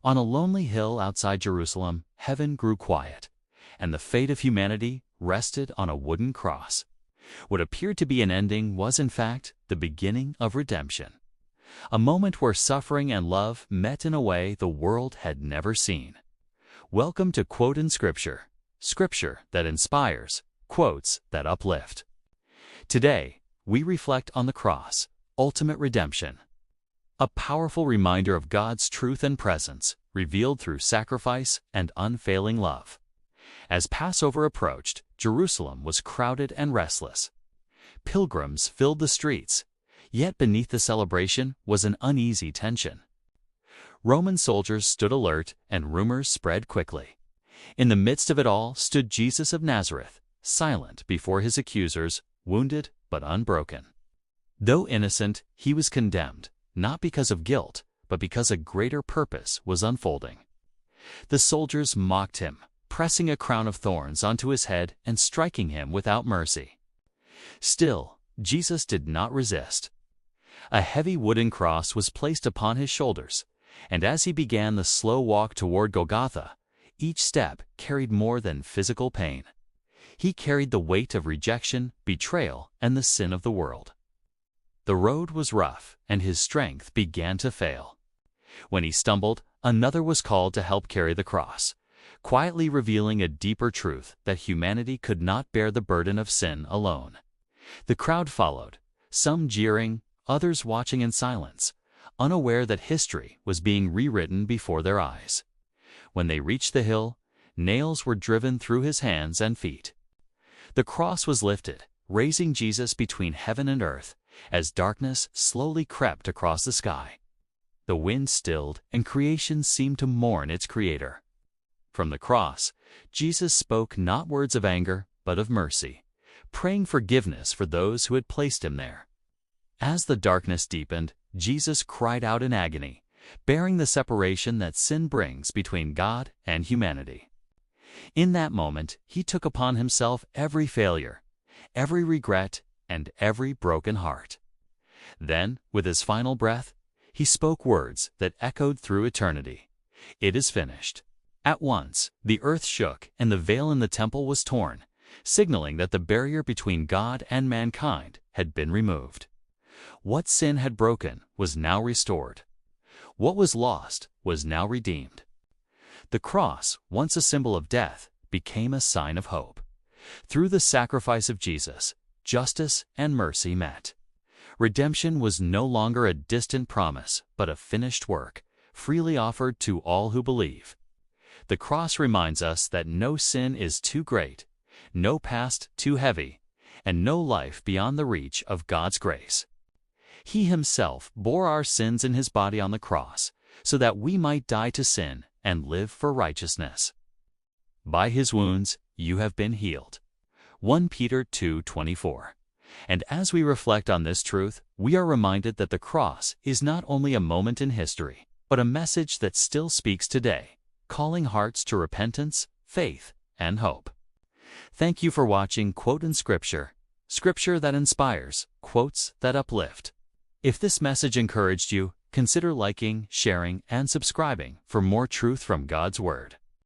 On a lonely hill outside Jerusalem, heaven grew quiet, and the fate of humanity rested on a wooden cross. What appeared to be an ending was, in fact, the beginning of redemption. A moment where suffering and love met in a way the world had never seen. Welcome to Quote in Scripture, Scripture that inspires, quotes that uplift. Today, we reflect on the cross, ultimate redemption. A powerful reminder of God's truth and presence, revealed through sacrifice and unfailing love. As Passover approached, Jerusalem was crowded and restless. Pilgrims filled the streets, yet beneath the celebration was an uneasy tension. Roman soldiers stood alert, and rumors spread quickly. In the midst of it all stood Jesus of Nazareth, silent before his accusers, wounded but unbroken. Though innocent, he was condemned, not because of guilt, but because a greater purpose was unfolding. The soldiers mocked him, pressing a crown of thorns onto his head and striking him without mercy. Still, Jesus did not resist. A heavy wooden cross was placed upon his shoulders, and as he began the slow walk toward Golgotha, each step carried more than physical pain. He carried the weight of rejection, betrayal, and the sin of the world. The road was rough, and his strength began to fail. When he stumbled, another was called to help carry the cross, quietly revealing a deeper truth that humanity could not bear the burden of sin alone. The crowd followed, some jeering, others watching in silence, unaware that history was being rewritten before their eyes. When they reached the hill, nails were driven through his hands and feet. The cross was lifted, raising Jesus between heaven and earth, as darkness slowly crept across the sky. The wind stilled, and creation seemed to mourn its creator. From the cross, Jesus spoke not words of anger, but of mercy, praying forgiveness for those who had placed him there. As the darkness deepened, Jesus cried out in agony, bearing the separation that sin brings between God and humanity. In that moment, he took upon himself every failure, every regret, and every broken heart. Then, with his final breath, he spoke words that echoed through eternity. "It is finished." At once, the earth shook and the veil in the temple was torn, signaling that the barrier between God and mankind had been removed. What sin had broken was now restored. What was lost was now redeemed. The cross, once a symbol of death, became a sign of hope. Through the sacrifice of Jesus, justice and mercy met. Redemption was no longer a distant promise, but a finished work, freely offered to all who believe. The cross reminds us that no sin is too great, no past too heavy, and no life beyond the reach of God's grace. He himself bore our sins in his body on the cross, so that we might die to sin and live for righteousness. By his wounds you have been healed. 1 Peter 2:24. And as we reflect on this truth, we are reminded that the cross is not only a moment in history, but a message that still speaks today, calling hearts to repentance, faith, and hope. Thank you for watching Quote in Scripture, Scripture that inspires, quotes that uplift. If this message encouraged you, consider liking, sharing, and subscribing for more truth from God's Word.